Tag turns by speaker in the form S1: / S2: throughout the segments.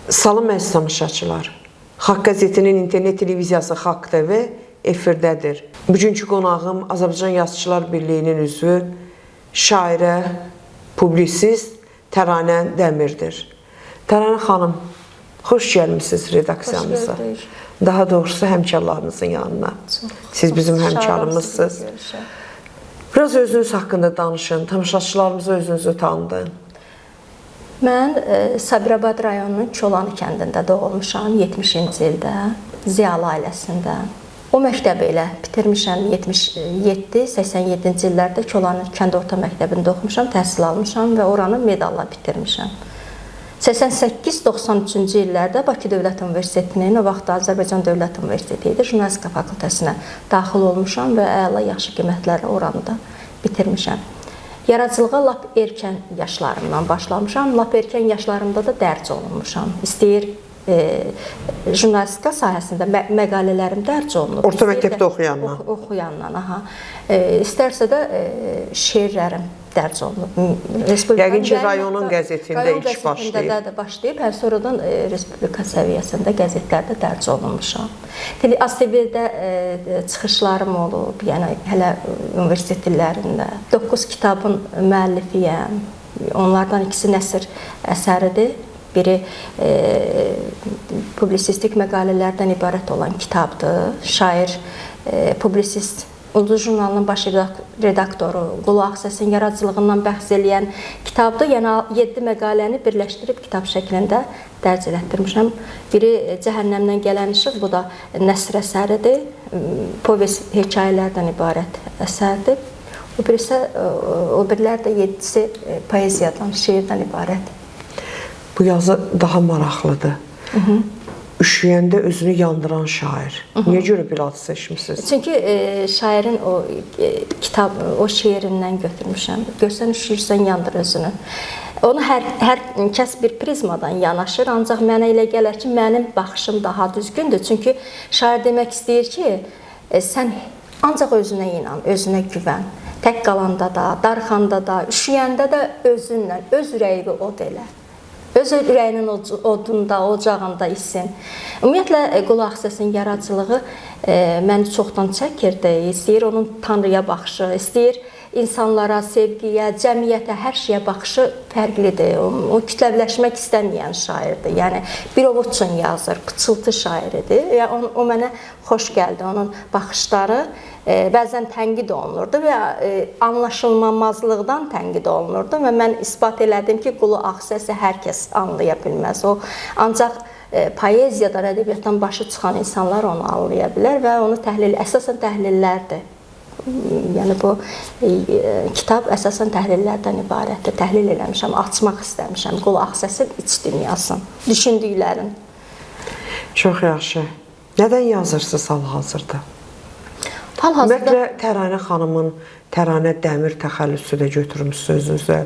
S1: Salam əziz tamaşaçılar. Xalq qəzetinin internet televiziyası Xalq TV efirdədir. Bugünkü qonağım Azərbaycan Yazıçılar Birliyinin üzvü, şairə, publisist Təranə Dəmirdir. Təranə xanım, xoş gəlmişsiniz redaksiyamıza.
S2: Xoş gördük.
S1: Daha doğrusu həmkarlarınızın yanına. Siz bizim həmkarımızsınız. Biraz özünüz haqqında danışın, tamaşaçılarımıza özünüzü tanıdın.
S2: Mən Sabirabad rayonunun Çolanı kəndində doğulmuşam 70-ci ildə, Ziyalı ailəsində. O məktəbi ilə bitirmişəm 77-87-ci illərdə Çolanı kənd orta məktəbində oxumuşam, təhsil almışam və oranı medalla bitirmişəm. 88-93-cü illərdə Bakı Dövlət Universitetinin, o vaxt Azərbaycan Dövlət Universiteti idi, jurnalistika fakültəsinə daxil olmuşam və əla yaxşı qiymətlərlə oranı da bitirmişəm. Yaradıcılığa lap erkən yaşlarımdan başlamışam. Lap erkən yaşlarımda da dərc olunmuşam. İstəyir jurnalistika sahəsində məqalələrim dərc olunur.
S1: Orta məktəbdə oxuyandan.
S2: Oxuyandan, aha. İstərsə də şeirlərim dərc olunur.
S1: Yəqin ki, rayonun qəzetində ilk başlayıb.
S2: Rayon qəzetində də başlayıb, sonradan Respublika səviyyəsində qəzetlərdə dərc olunmuşam. ASTV-də çıxışlarım olub, yəni hələ universitet illərində. 9 kitabın müəllifiyəm. Onlardan ikisi nəsr əsəridir. Biri publisistik məqalələrdən ibarət olan kitabdır. Şair, publisist, Ulduz jurnalının baş redaktoru Qulu Ağsəsin yaradıcılığından bəhs eləyən kitabdır. Yəni 7 məqaləni birləşdirib kitab şəklində dərc etdirmişəm. Biri Cəhənnəmdən gələn işıq, bu da nəsr əsəridir. Povest hekayələrdən ibarət əsərdir. O birilər də 7-si poeziyadan, şeirdən ibarət.
S1: Bu yazı daha maraqlıdır. Üşüyəndə özünü yandıran şair. Niyə görə bir ad seçmişsiniz?
S2: Çünki şairin o kitab, o şeirindən götürmüşəm. Görsən, üşüyürsən, yandır özünü. Onu hər kəs bir prizmadan yanaşır, ancaq mənə elə gələr ki, mənim baxışım daha düzgündür. Çünki şair demək istəyir ki, sən ancaq özünə inan, özünə güvən. Tək qalanda da, darxanda da, üşüyəndə də özünlə, öz ürəyini od elə. Öz ürəyinin odunda, ocağında isin. Ümumiyyətlə, Qulu Ağsəsin yaradıcılığı məni çoxdan çəkirdi. İstəyir onun Tanrıya baxışı, istəyir insanlara, sevgiyə, cəmiyyətə, hər şeyə baxışı fərqlidir. O kütləviləşmək istəməyən şairdir. Yəni, bir ovud üçün yazır, pıçıltı şairidir. O mənə xoş gəldi, onun baxışları. Bəzən tənqid olunurdu və anlaşılmamazlıqdan tənqid olunurdu və mən isbat elədim ki, Qulu Ağsəsi hər kəs anlaya bilməz. O, ancaq poeziyadan, ədəbiyyatdan başı çıxan insanlar onu anlaya bilər və onu əsasən təhlillərdir. Yəni, bu kitab əsasən təhlillərdən ibarətdir. Təhlil eləmişəm, açmaq istəmişəm Qulu Ağsəsin iç dünyasını, düşündüklərini.
S1: Çox yaxşı. Nədən yazırsınız hal-hazırda? Ümumiyyətlə, Təranə xanımın Təranə Dəmir təxəllüsü də götürmüşsünüz özünüzə.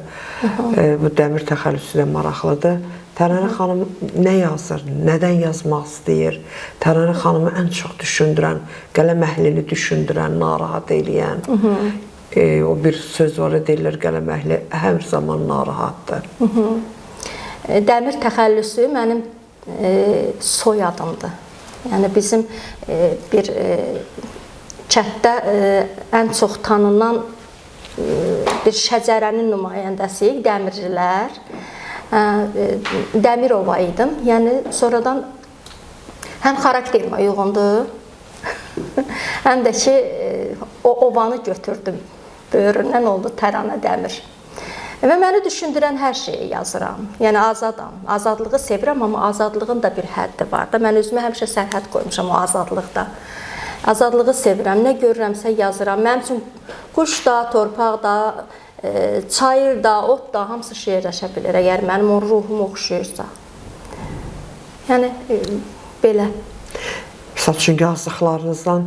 S1: Bu Dəmir təxəllüsü də maraqlıdır. Təranə xanım nə yazır, nədən yazmaq istəyir? Təranə xanımı ən çox düşündürən, qələm əhlini düşündürən, narahat eləyən. O bir söz var, deyirlər, qələm əhli hər zaman narahatdır.
S2: Dəmir təxəllüsü mənim soyadımdır. Yəni, bizim bir kənddə ən çox tanınan bir şəcərənin nümayəndəsiyik, dəmircilər. Dəmirova idim. Yəni, sonradan həm xarakterimə uyğundur, həm də ki, o ovanı götürdüm. Böyründən oldu Təranə Dəmir. Və məni düşündürən hər şeyi yazıram. Yəni, azadam. Azadlığı sevirəm, amma azadlığın da bir həddi var da. Mən özümə həmişə sərhəd qoymuşam o azadlıqda. Azadlığı sevirəm, nə görürəmsə yazıram. Mənim üçün quş da, torpaq da, çayır da, ot da, hamısı şeirləşə bilir, əgər mənim o ruhum oxşuyursa. Yəni, belə.
S1: Misal üçün, yazdıqlarınızdan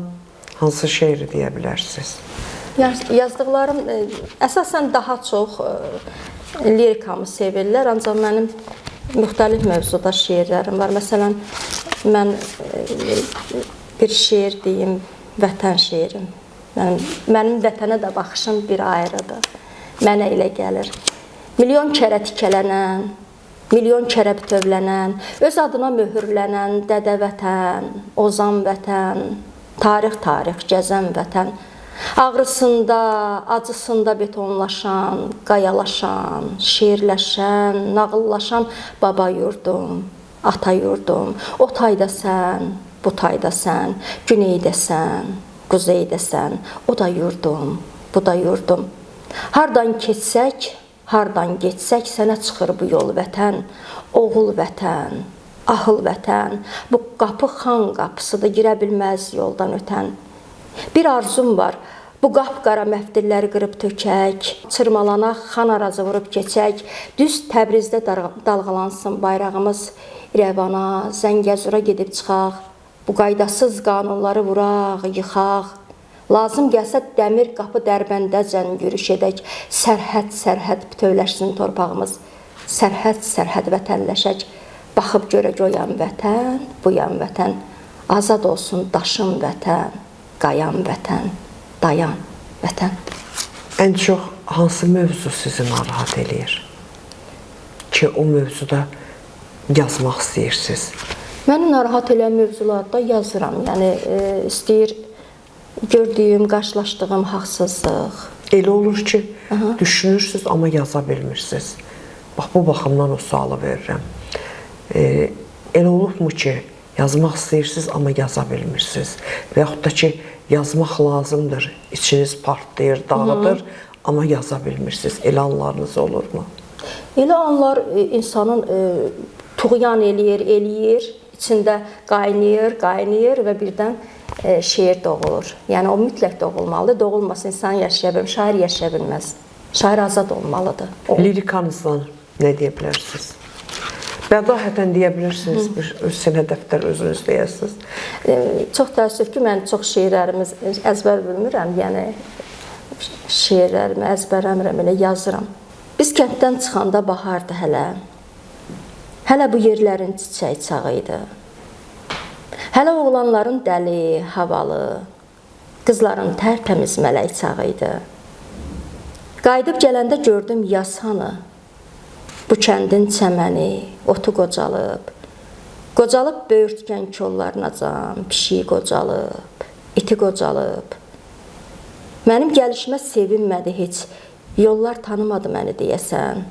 S1: hansı şeiri deyə bilərsiniz?
S2: Yazdıqlarım əsasən daha çox lirikamı sevirlər, ancaq mənim müxtəlif mövzuda şeirlərim var. Məsələn, mən bir şeir deyim, vətən şeirim. Mənim vətənə də baxışım bir ayrıdır. Mənə elə gəlir. Milyon kərə tikələnən, milyon kərə bütövlənən, öz adına möhürlənən dədə vətən, ozan vətən, tarix gəzən vətən, ağrısında, acısında betonlaşan, qayalaşan, şeirləşən, nağıllaşan baba yurdum, ata yurdum, o tayda sən, bu tayda sən, güneydəsən, quzeydəsən, o da yurdum, bu da yurdum. Hardan keçsək, hardan getsək, sənə çıxır bu yol vətən, oğul vətən, ahıl vətən, bu qapı xan qapısıdır, girə bilməz yoldan ötən. Bir arzum var, bu qapqara məftilləri qırıb tökək, çırmalanaq, xan arazı vurub keçək, düz Təbrizdə dalğalansın bayrağımız, İrəvana, Zəngəzura gedib çıxaq, bu qaydasız qanunları vuraq, yıxaq. Lazım gəlsə dəmir qapı Dərbəndəcən yürüş edək, sərhəd bütövləşsin torpağımız, sərhəd vətənləşək, baxıb görək o yan vətən, bu yan vətən, azad olsun daşın vətən, qayan vətən, dayan vətən.
S1: Ən çox hansı mövzu sizi narahat eləyir ki, o mövzuda yazmaq istəyirsiniz?
S2: Məni narahat eləyən mövzularda yazıram, yəni istəyir gördüyüm, qarşılaşdığım haqsızlıq.
S1: Elə olur ki, düşünürsünüz, amma yaza bilmirsiniz. Bax, bu baxımdan o sualı verirəm. Elə olubmu ki, yazmaq istəyirsiniz, amma yaza bilmirsiniz? Və yaxud da ki, yazmaq lazımdır, içiniz partlayır, dağıdır, amma yaza bilmirsiniz. Elə anlarınız olurmu?
S2: Elə anlar insanın tuğyan eləyir, içində qaynayır və birdən şeir doğulur. Yəni o mütləq doğulmalıdır. Doğulmasa insan yaşaya bilmir, şair yaşaya bilməz. Şair azad olmalıdır.
S1: Lirikanızdan nə deyə bilərsiniz? Bədahətən deyə bilirsiniz, bir sənə dəftər özünüz deyəsiniz.
S2: Çox təəssüf ki, mən çox şeirlərimi əzbər bilmirəm. Yəni şeirlərimi əzbərləmirəm, elə yazıram. Biz kənddən çıxanda bahardı hələ. Hələ bu yerlərin çiçək çağı idi. Hələ oğlanların dəli, havalı, qızların tərtəmiz mələk çağı idi. Qayıdıb gələndə gördüm yasanı, bu kəndin çəməni, otu qocalıb, böyürtkən kollarınacan, pişiyi qocalıb, iti qocalıb. Mənim gəlişimə sevinmədi heç, yollar tanımadı məni deyəsən.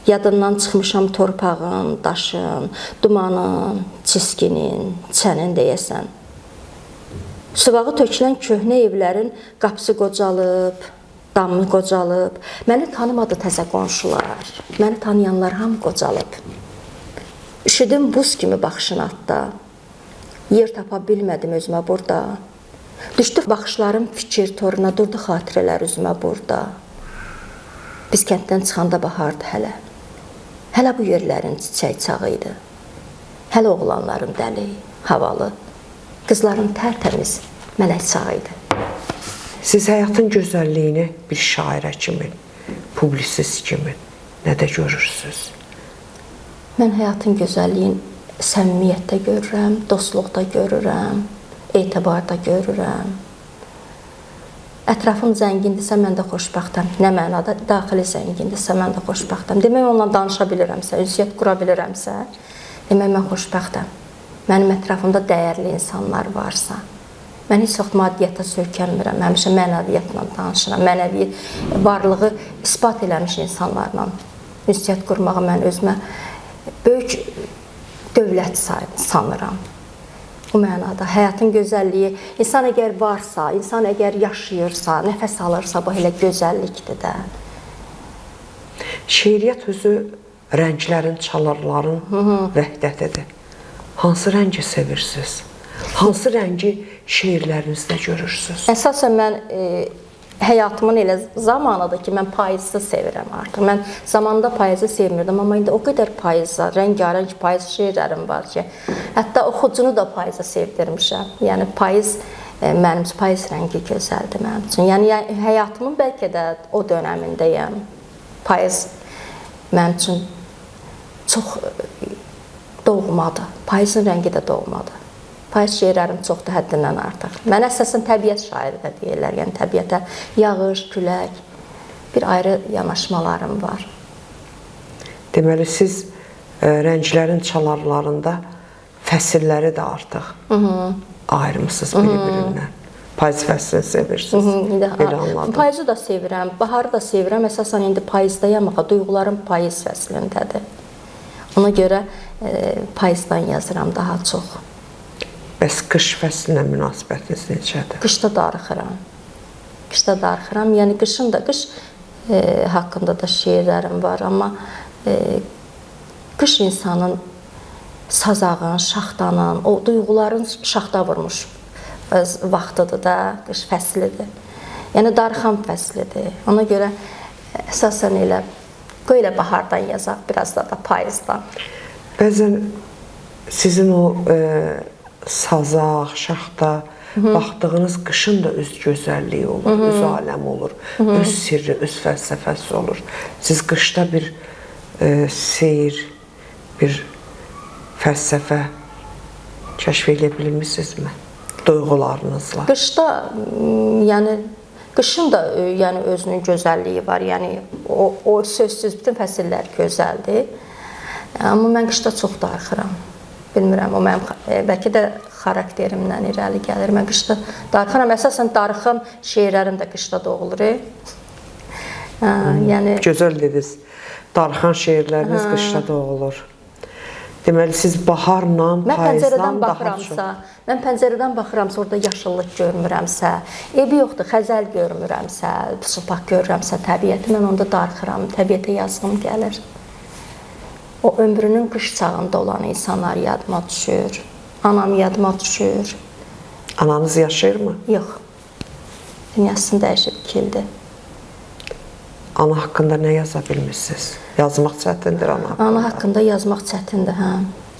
S2: Yadından çıxmışam torpağın, daşın, dumanın, çiskinin, çənin deyəsən. Suvağı tökülən köhnə evlərin qapısı qocalıb, damı qocalıb. Məni tanımadı təzə qonşular, məni tanıyanlar hamı qocalıb. Üşüdüm buz kimi baxışın atda, yer tapa bilmədim özümə burada. Düşdü baxışlarım fikir toruna, durdu xatirələr üzümə burada. Biz kənddən çıxanda bahardı hələ. Hələ bu yerlərin çiçək çağı idi. Hələ oğlanların dəli, havalı, qızların tərtəmiz mələk çağı idi.
S1: Siz həyatın gözəlliyini bir şairə kimi, publisist kimi nədə görürsünüz?
S2: Mən həyatın gözəlliyini səmimiyyətdə görürəm, dostluqda görürəm, etibarda görürəm. Ətrafım zəngindirsə, mən də xoşbəxtəm. Nə mənada daxili zəngindirsə, mən də xoşbəxtəm. Demək, onunla danışa bilirəmsə, ünsiyyət qura bilirəmsə, demək, mən xoşbəxtəm. Mənim ətrafımda dəyərli insanlar varsa, mən heç vaxt maddiyyata söykənmirəm, həmişə mənəviyyatla danışıram. Mənəvi varlığı isbat eləmiş insanlarla ünsiyyət qurmağı mən özümə böyük dövlət sanıram. Bu mənada həyatın gözəlliyi, insan əgər varsa, insan əgər yaşayırsa, nəfəs alırsa, bu elə gözəllikdir də.
S1: Şeiriyyət özü rənglərin, çalarların vəhdətidir. Hansı rəngi sevirsiniz? Hansı rəngi şeirlərinizdə görürsünüz?
S2: Əsasən mən həyatımın elə zamanıdır ki, mən payızı sevirəm artıq. Mən zamanında payızı sevmirdim, amma indi o qədər payızlar, rəngarəng payız şeirlərim var ki, hətta oxucunu da payıza sevdirmişəm. Yəni payız, mənim payız rəngi gözəldir mənim üçün. Yəni həyatımın bəlkə də o dönəmindəyəm. Payız mənim üçün çox doğmadır. Payızın rəngi də doğmadır. Payız şeirlərim çoxdur həddindən artıq. Mən əsasən təbiət şairi də deyirlər. Yəni təbiətə yağış, külək, bir ayrı yanaşmalarım var.
S1: Deməli, siz rənglərin çalarlarında fəsilləri də artıq ayırmısınız bir-birindən. Payız fəslini sevirsiniz. Belə anladım.
S2: Payızı da sevirəm, baharı da sevirəm. Əsasən indi payızdayam, duyğularım payız fəslindədir. Ona görə payızdan yazıram daha çox.
S1: Bəs qış fəslinə münasibətiniz necədir?
S2: Qışda darıxıram. Qışda darıxıram. Yəni qışın da, qış haqqında da şeirlərim var, amma qış insanın sazağın, şaxtanın, o duyğuların şaxta vurmuş vaxtıdır da, qış fəslidir. Yəni darıxan fəslidir. Ona görə əsasən elə qoy elə bahardan yazaq, biraz da payızdan.
S1: Bəzən sizin o sazaq, şaxta baxdığınız qışın da öz gözəlliyi olur, öz aləmi olur, öz sirri, öz fəlsəfəsi olur. Siz qışda bir seyir, bir fəlsəfə kəşf edə bilmirsinizmi? Duyğularınızla.
S2: Qışda, yəni qışın da yəni özünün gözəlliyi var. Yəni o sözsüz bütün fəsillər gözəldir. Amma mən qışda çox darıxıram. Bilmirəm, o mənim bəlkə də xarakterimdən irəli gəlir. Mən qışda darıxıram. Əsasən darıxan şeirlərim də qışda doğulur. Yəni
S1: gözəl dediniz. Darıxan şeirləriniz qışda doğulur. Deməli, siz baharla, payızdan daha çox.
S2: Mən pəncərədən baxıramsa, orada yaşıllıq görmürəmsə, evi yoxdur, xəzəl görmürəmsə, supak görürəmsə, təbiəti, mən onda darıxıram, təbiətə yazığım gəlir. O ömrünün qış çağında olan insanlar yadıma düşür, anam yadıma düşür.
S1: Ananız yaşayır mı?
S2: Yox, dünyasını dəyişib kildi.
S1: Ana haqqında nə yaza bilmirsiniz? Yazmaq çətindir ana haqqında.
S2: Ana haqqında yazmaq çətindir, hə.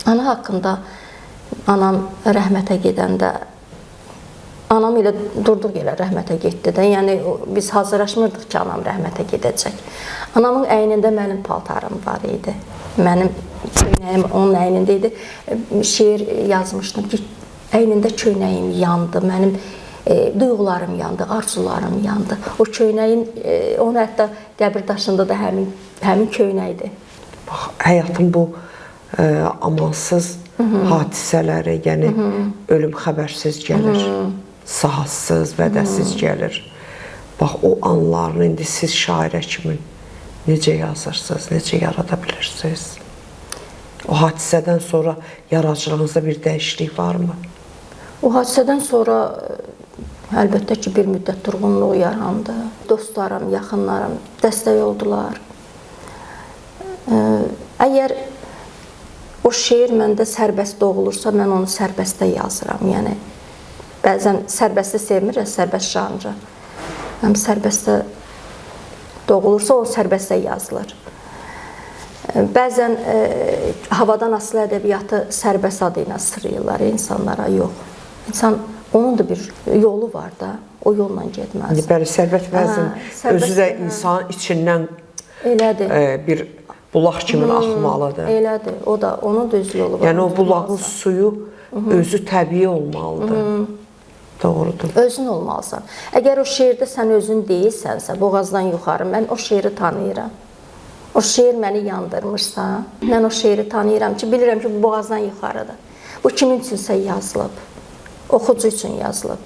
S2: Ana haqqında anam rəhmətə gedəndə, anam ilə durduq elə rəhmətə getdi də. Yəni biz hazırlaşmırdıq ki, anam rəhmətə gedəcək. Anamın əynində mənim paltarım var idi. Mənim köynəyim onun əynində idi. Şeir yazmışdım ki, əynində köynəyim yandı. Mənim duyğularım yandı, arzularım yandı. O köynəyin, onu hətta qəbir daşında da həmin köynəkdir.
S1: Bax, həyatın bu amansız hadisələri, yəni ölüm xəbərsiz gəlir, sahasız, vədəsiz gəlir. Bax, o anlarını indi siz şairə kimi necə yazırsınız, necə yarada bilirsiniz? O hadisədən sonra yaradıcılığınızda bir dəyişiklik varmı?
S2: O hadisədən sonra əlbəttə ki, bir müddət durğunluq yarandı. Dostlarım, yaxınlarım dəstək oldular. Əgər o şeir məndə sərbəst doğulursa, mən onu sərbəstdə yazıram. Yəni, bəzən sərbəsti sevmirəm, sərbəst janrı. Həm sərbəstdə doğulursa, o sərbəstdə yazılır. Bəzən havadan asılı ədəbiyyatı sərbəst adı ilə sırayırlar insanlara, yox. İnsan, onun da bir yolu var da, o yolla getməz.
S1: Bəli, sərbəst bəzən özü də insanın içindən bir bulaq kimi axmalıdır.
S2: Elədir, o da, onun da öz yolu var.
S1: Yəni, o bulağın suyu özü təbii olmalıdır. Doğrudur.
S2: Özün olmalısan. Əgər o şeirdə sən özün deyilsənsə, boğazdan yuxarı, mən o şeiri tanıyıram. O şeir məni yandırmışsa, mən o şeiri tanıyıram ki, bilirəm ki, bu boğazdan yuxarıdır. Bu kimin üçünsə yazılıb. Oxucu üçün yazılıb.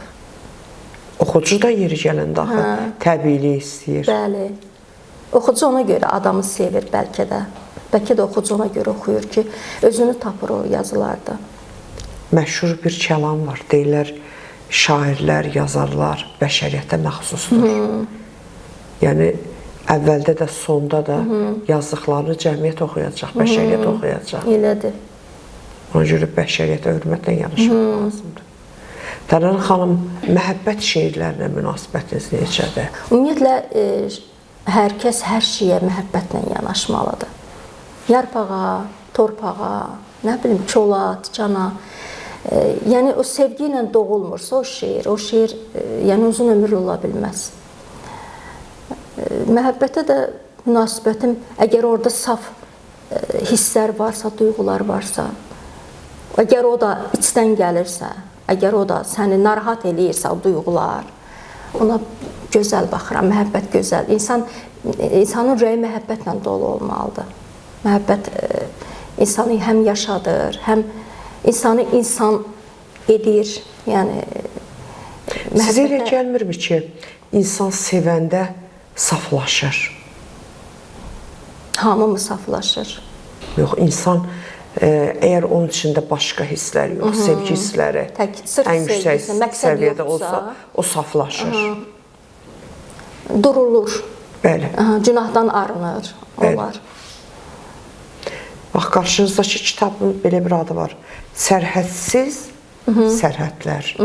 S1: Oxucu da yeri gələndə axı təbiilik istəyir.
S2: Bəli. Oxucu ona görə adamı sevir bəlkə də. Bəlkə də oxucu ona görə oxuyur ki, özünü tapır o yazılarda.
S1: Məşhur bir kəlam var. Deyirlər, şairlər, yazarlar bəşəriyyətə məxsusdur. Yəni, əvvəldə də, sonda da yazdıqlarını cəmiyyət oxuyacaq, bəşəriyyət oxuyacaq.
S2: Elədir.
S1: Ona görə bəşəriyyətə hörmətlə yanaşmaq lazımdır. Tərlan xanım, məhəbbət şeirlərinə münasibətiniz necədir?
S2: Ümumiyyətlə, hər kəs hər şeyə məhəbbətlə yanaşmalıdır. Yarpağa, torpağa, nə bilim, çola, ticana. Yəni, o sevgi ilə doğulmursa o şeir yəni uzun ömür ola bilməz. Məhəbbətə də münasibətim, əgər orada saf hisslər varsa, duyğular varsa, əgər o da içdən gəlirsə, əgər o da səni narahat eləyirsə, o duyğular, ona gözəl baxıram, məhəbbət gözəl. İnsanın ürəyi məhəbbətlə dolu olmalıdır. Məhəbbət insanı həm yaşadır, həm insanı insan edir. Yəni
S1: Sizə elə gəlmirmi ki, insan sevəndə saflaşır?
S2: Hamı mı saflaşır?
S1: Yox, insan əgər onun içində başqa hisslər yox, sevgi hissləri ən yüksək səviyyədə olsa, o saflaşır.
S2: Durulur.
S1: Bəli.
S2: Günahdan arınır. Olar.
S1: Bax, qarşınızdakı kitabın belə bir adı var. Sərhədsiz sərhədlər.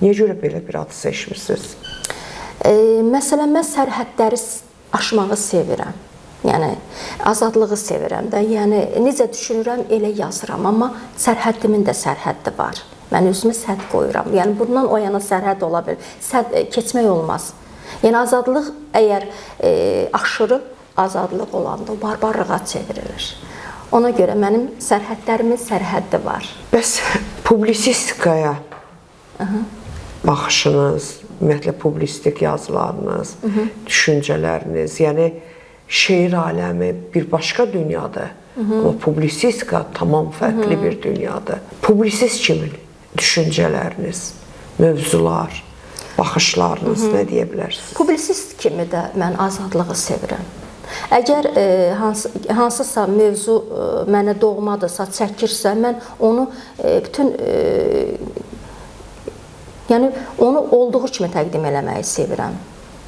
S1: Niyə görə belə bir adı seçmişsiniz?
S2: Məsələn, mən sərhədləri aşmağı sevirəm. Yəni, azadlığı sevirəm də. Yəni, necə düşünürəm, elə yazıram. Amma sərhəddimin də sərhəddi var. Mən özümə sərhəd qoyuram. Yəni, bundan o yana sərhəd ola bilir. Keçmək olmaz. Yəni, azadlıq əgər aşırı azadlıq olanda barbarlığa çevrilir. Ona görə mənim sərhədlərimin sərhəddi var.
S1: Bəs publisistikaya baxışınız, ümumiyyətlə publisistik yazılarınız, düşüncələriniz, yəni şeir aləmi bir başqa dünyadır. Amma publisistika tamam fərqli bir dünyadır. Publisist kimi düşüncələriniz, mövzular, baxışlarınız nə deyə bilərsiniz?
S2: Publisist kimi də mən azadlığı sevirəm. Əgər hansısa mövzu mənə doğmadırsa, çəkirsə, mən onu bütün yəni onu olduğu kimi təqdim eləməyi sevirəm.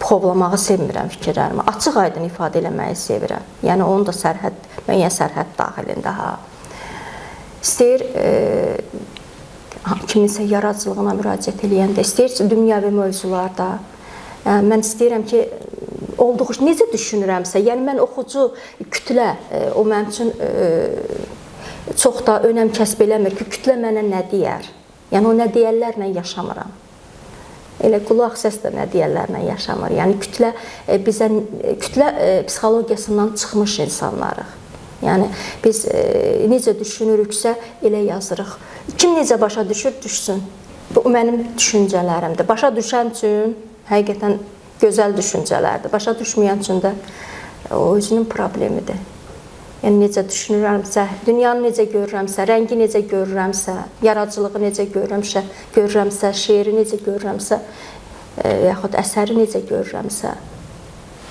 S2: Povlamağı sevmirəm fikirlərimi. Açıq aydın ifadə eləməyi sevirəm. Yəni onu da müəyyən sərhəd daxilində İstəyir kiminsə yaradıcılığına müraciət eləyəndə, istəyir dünyəvi mövzularda. Mən istəyirəm ki, necə düşünürəmsə, yəni mən oxucu kütlə, o mənim üçün çox da önəm kəsb eləmir ki, kütlə mənə nə deyər? Yəni o nə deyərlərlə yaşamıram. Elə qulaq səs də nə deyərlərlə yaşamır. Yəni kütlə psixologiyasından çıxmış insanlarıq. Yəni biz necə düşünürüksə elə yazırıq. Kim necə başa düşür, düşsün. Bu mənim düşüncələrimdir. Başa düşən üçün həqiqətən gözəl düşüncələrdir. Başa düşməyən üçün də o özünün problemidir. Yəni necə düşünürəmsə, dünyanı necə görürəmsə, rəngi necə görürəmsə, yaradıcılığı necə görürəmsə, şeiri necə görürəmsə, yaxud əsəri necə görürəmsə,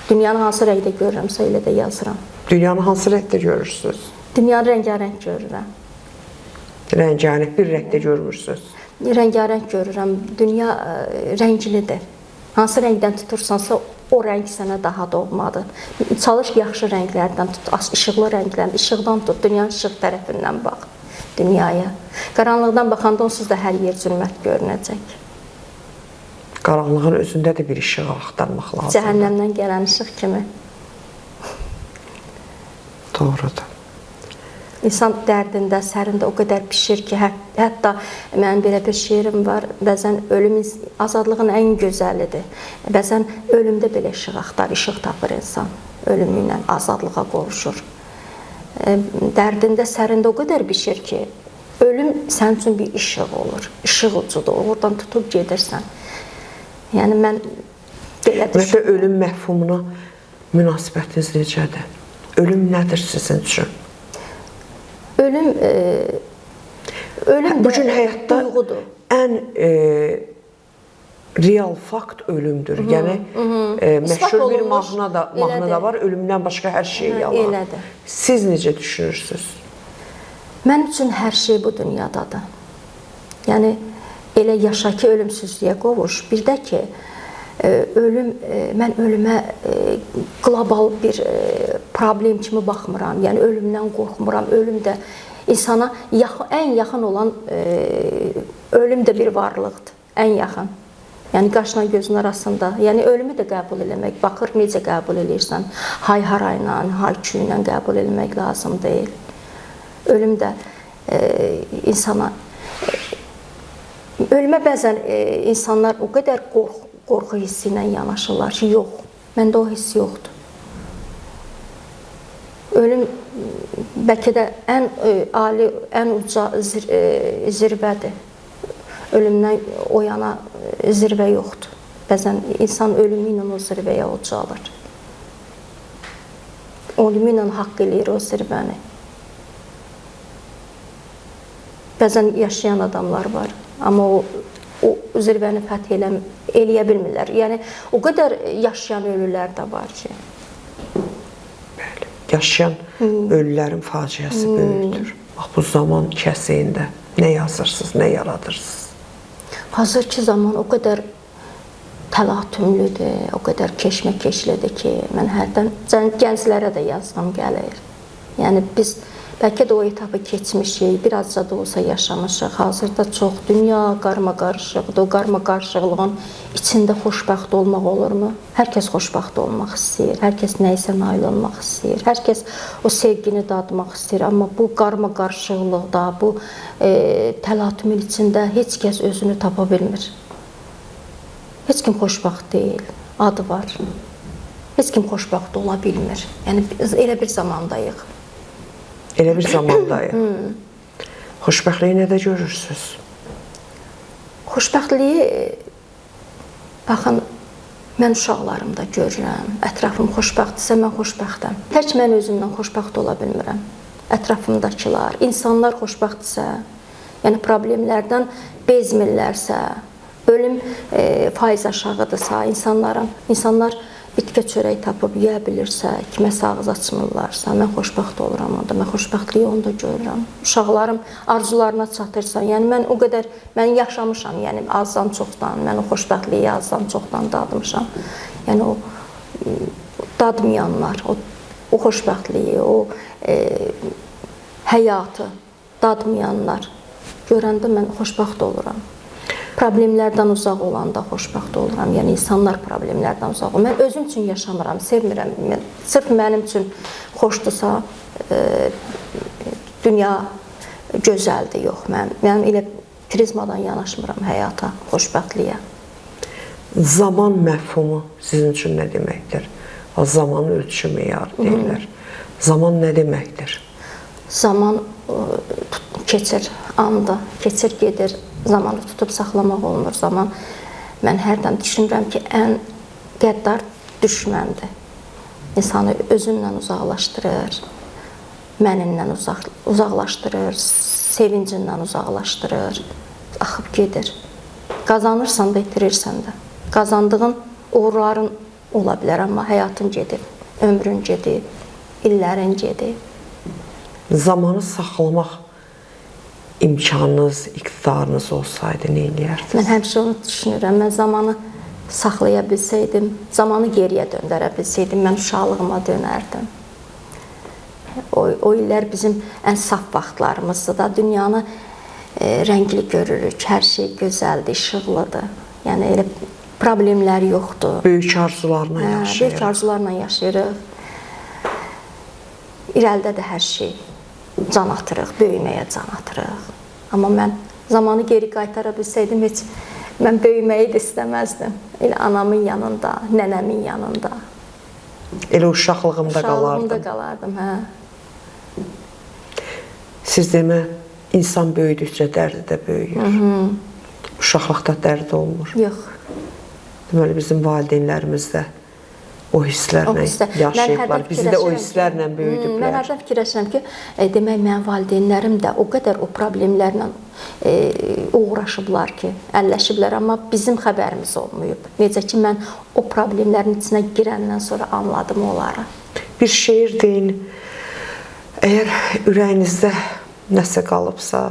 S2: dünyanı hansı rəngdə görürəmsə, elə də yazıram.
S1: Dünyanı hansı rəngdə görürsünüz?
S2: Dünyanı rəngarəng görürəm.
S1: Rəngarəng bir rəngdə görmürsünüz? Rəngarəng
S2: görürəm. Dünya rənglidir. Hansı rəngdən tutursansa, o rəng sənə daha doğmadır. Çalış yaxşı rənglərdən tut, işıqlı rənglərdən, işıqdan tut, dünyanın işıq tərəfindən bax dünyaya. Qaranlıqdan baxanda onsuz da hər yer zülmət görünəcək.
S1: Qaranlığın özündə də bir işıq axtarmaq lazımdır.
S2: Cəhənnəmdən gələn işıq kimi.
S1: Doğrudur.
S2: İnsan dərdində, sərində o qədər pişir ki, hətta mənim belə bir şeirim var, bəzən ölüm azadlığın ən gözəlidir. Bəzən ölümdə belə işıq axtar, işıq tapır insan. Ölümü ilə azadlığa qovuşur. Dərdində, sərində o qədər pişir ki, ölüm sənin üçün bir işıq olur, işıq ucudur, oradan tutub gedirsən. Yəni mən belə düşünürəm.
S1: Məsələn, ölüm məfhumuna münasibətiniz necədir? Ölüm nədir sizin üçün?
S2: Ölüm
S1: bu gün həyatda duyğudur. Ən real fakt ölümdür. Yəni məşhur bir mahnı da var, ölümdən başqa hər şey yalan.
S2: Elədir.
S1: Siz necə düşünürsünüz?
S2: Mənim üçün hər şey bu dünyadadır. Yəni elə yaşa ki, ölümsüzlüyə qovuş. Bir də ki, mən ölümə qlobal bir problem kimi baxmıram. Yəni ölümdən qorxmuram. Ölüm də insana ən yaxın olan ölüm də bir varlıqdır. Ən yaxın. Yəni qaşla gözün arasında. Yəni ölümü də qəbul eləmək. Baxır necə qəbul eləyirsən. Hay-harayla, hay-küylə qəbul eləmək lazım deyil. Ölüm də insana ölümə bəzən insanlar o qədər qorxu hissi ilə yanaşırlar ki, yox, məndə o hiss yoxdur. Ölüm bəlkə də ən ali, ən uca zirvədir. Ölümdən o yana zirvə yoxdur. Bəzən insan ölümü ilə o zirvəyə ucalır. Ölümü ilə haqq eləyir o zirvəni. Bəzən yaşayan adamlar var, amma o zirvəni fəth eləyə bilmirlər. Yəni o qədər yaşayan ölülər də var ki.
S1: Bəli, yaşayan ölülərin faciəsi böyükdür. Bax bu zaman kəsiyində nə yazırsınız, nə yaradırsınız?
S2: Hazırki zaman o qədər təlatümlüdür, o qədər keşməkeşlidir ki, mən hərdən gənclərə də yazğım gəlir. Yəni biz bəlkə də o etapı keçmişik, birazca da olsa yaşamışıq. Hazırda çox dünya qarma-qarışıqdır. O qarma-qarışıqlığın içində xoşbəxt olmaq olurmu? Hər kəs xoşbəxt olmaq istəyir, hər kəs nəyisə nail olmaq istəyir, hər kəs o sevgini dadmaq istəyir. Amma bu qarma-qarışıqlıqda, bu təlatümün içində heç kəs özünü tapa bilmir. Heç kim xoşbəxt deyil, adı var. Heç kim xoşbəxt ola bilmir. Yəni elə bir zamandayıq.
S1: Elə bir zamandayıq. Xoşbəxtliyi nədə görürsünüz?
S2: Xoşbəxtliyi, baxın, mən uşaqlarımda görürəm. Ətrafım xoşbəxtdirsə, mən xoşbəxtəm. Tək mən özümdən xoşbəxt ola bilmirəm. Ətrafımdakılar, insanlar xoşbəxtdirsə, yəni problemlərdən bezmirlərsə, ölüm faiz aşağıdırsa, insanlar bitkə çörək tapıb yeyə bilirsə, kiməsə ağız açmırlarsa, mən xoşbəxt oluram onda, mən xoşbəxtliyi onda görürəm. Uşaqlarım arzularına çatırsa, yəni mən o qədər, mən yaşamışam, yəni azdan çoxdan, mən o xoşbəxtliyi azdan çoxdan dadmışam. Yəni o dadmayanlar, o xoşbəxtliyi, o həyatı dadmayanlar görəndə mən xoşbəxt oluram. Problemlərdən uzaq olanda xoşbəxt oluram. Yəni insanlar problemlərdən uzaq olur. Mən özüm üçün yaşamıram, sevmirəm. Sırf mənim üçün xoşdursa, dünya gözəldir, yox. Mənim elə prizmadan yanaşmıram həyata, xoşbəxtliyə.
S1: Zaman məfhumu sizin üçün nə deməkdir? Zamanın ölçü meyarı deyirlər. Zaman nə deməkdir?
S2: Zaman keçir, anda, keçir, gedir. Zamanı tutub saxlamaq olmur. Zaman, mən hərdən düşünürəm ki, ən qəddar düşməndir. İnsanı özündən uzaqlaşdırır, mənindən uzaqlaşdırır, sevincindən uzaqlaşdırır, axıb gedir. Qazanırsan da, itirirsən də. Qazandığın uğurların ola bilər, amma həyatın gedib, ömrün gedib, illərin gedib.
S1: Zamanı saxlamaq imkanınız, iqtidarınız olsaydı nə eləyərdiniz?
S2: Mən həmişə onu düşünürəm. Mən zamanı saxlaya bilsəydim, zamanı geriyə döndərə bilsəydim, mən uşaqlığıma dönərdim. O illər bizim ən saf vaxtlarımızdır da, dünyanı rəngli görürük, hər şey gözəldir, işıqlıdır. Yəni elə problemlər yoxdur.
S1: Böyük arzularla yaşayırıq.
S2: Böyük arzularla yaşayırıq. İrəlidə də hər şey can atırıq, böyüməyə can atırıq. Amma mən zamanı geri qaytara bilsəydim, heç mən böyüməyi də istəməzdim. Elə anamın yanında, nənəmin yanında.
S1: Elə uşaqlığımda qalardım.
S2: Uşaqlığımda qalardım, hə.
S1: Siz demə, insan böyüdükcə dərdi də böyüyür. Uşaqlıqda dərd olmur.
S2: Yox.
S1: Deməli, bizim valideynlərimiz də o hisslərlə yaşayıblar. Bizi də o hisslərlə böyüdüblər.
S2: Mən hərdən fikirləşirəm ki, demək, mənim valideynlərim də o qədər o problemlərlə uğraşıblar ki, əlləşiblər, amma bizim xəbərimiz olmayıb. Necə ki, mən o problemlərin içinə girəndən sonra anladım onları.
S1: Bir şeir deyin, əgər ürəyinizdə nəsə qalıbsa,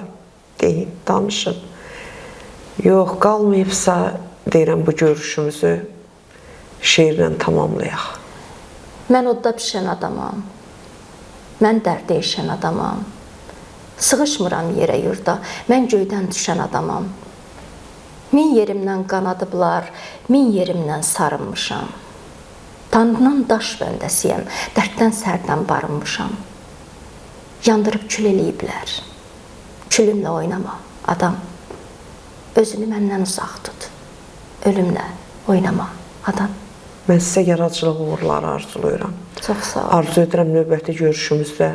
S1: deyin, danışın. Yox, qalmayıbsa, deyirəm, bu görüşümüzü şeirlə tamamlayaq.
S2: Mən odda pişən adamam, mən dərd deyişən adamam, sığışmıram yerə yurda, mən göydən düşən adamam. Min yerimdən qanadıblar, min yerimdən sarınmışam. Tanrıdan daş bəndəsiyəm, dərddən sərdən barınmışam. Yandırıb kül eləyiblər, külümlə oynama adam. Özünü məndən uzaq tut, ölümlə oynama adam.
S1: Mən sizə yaradıcılıq uğurları arzulayıram.
S2: Çox sağ olun.
S1: Arzu edirəm növbəti görüşümüzdə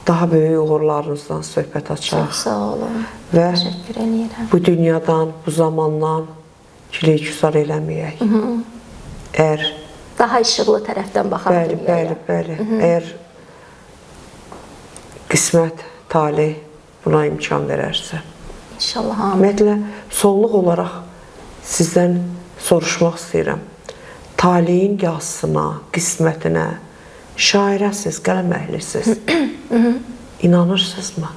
S1: daha böyük uğurlarınızdan söhbət açaq.
S2: Çox sağ olun.
S1: Və
S2: təşəkkür edirəm.
S1: Bu dünyadan, bu zamandan kiley-küsar eləməyək. Əgər
S2: daha işıqlı tərəfdən baxaq dünyaya.
S1: Bəli. Əgər qismət, talih buna imkan verərsə.
S2: İnşallah, amin.
S1: Ümumiyyətlə, sonluq olaraq sizdən soruşmaq istəyirəm. Taleyin yazısına, qismətinə, şairəsiz, qələm əhlisiz. İnanırsınızmı?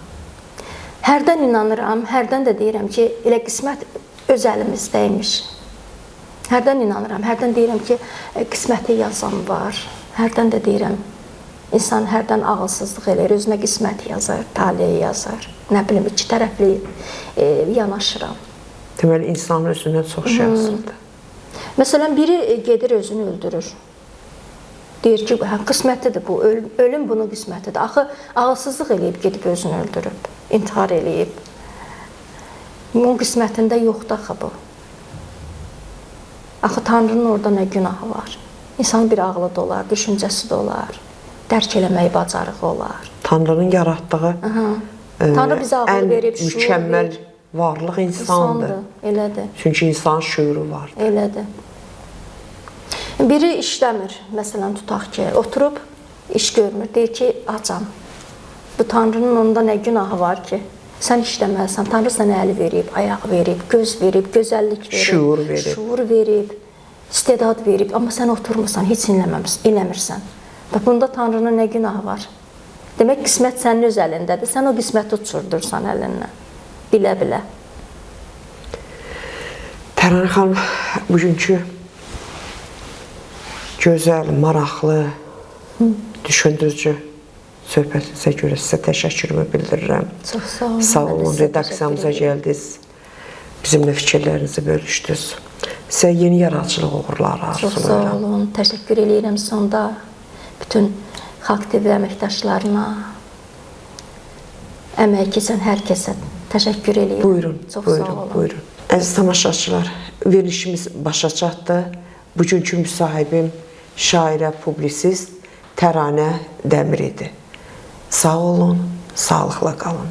S2: Hərdən inanıram, hərdən də deyirəm ki, elə qismət öz əlimizdəymiş. Hərdən inanıram, hərdən deyirəm ki, qisməti yazan var. Hərdən də deyirəm, insan hərdən ağılsızlıq eləyir, özünə qismət yazar, taleyi yazar. Nə bilim, iki tərəfli yanaşıram.
S1: Deməli, insanın özünə çox şey yazırdı.
S2: Məsələn, biri gedir özünü öldürür. Deyir ki, qismətlidir bu, ölüm bunun qismətidir. Axı, ağılsızlıq eləyib, gedib özünü öldürüb, intihar eləyib. Bunun qismətində yoxdur axı bu. Axı, Tanrının orada nə günahı var? İnsanın bir ağlı da olar, düşüncəsi də olar, dərk eləməyi bacarığı olar.
S1: Tanrının yaratdığı
S2: Tanrı bizə ağıl verib,
S1: ən mükəmməl varlıq insandır.
S2: Elədir.
S1: Çünki insanın şüuru var.
S2: Elədir. Biri işləmir, məsələn, tutaq ki, oturub, iş görmür, deyir ki, acam. Bu Tanrının onda nə günahı var ki? Sən işləməlisən, Tanrı sənə əli verib, ayaq verib, göz verib, gözəllik verib, şuur verib, istedad verib, amma sən oturmursan, heç eləmirsən. Bunda Tanrının nə günahı var? Demək, qismət sənin öz əlindədir, sən o qisməti uçurdursan əlindən, bilə-bilə.
S1: Təranə xanım, bugünkü gözəl, maraqlı, düşündürücü söhbətinizə görə sizə təşəkkürümü bildirirəm.
S2: Çox sağ olun.
S1: Sağ olun, redaksiyamıza gəldiniz, bizimlə fikirlərinizi bölüşdünüz. Sizə yeni yaradıcılıq uğurları arzulayıram.
S2: Çox sağ olun, təşəkkür edirəm sonda bütün Xalq TV əməkdaşlarına, əmək keçən hər kəsə təşəkkür edirəm.
S1: Buyurun, buyurun. Əziz tamaşaçılar, verilişimiz başa çatdı. Bugünkü müsahibim şairə, publisist Təranə Dəmir idi. Sağ olun, sağlıqla qalın.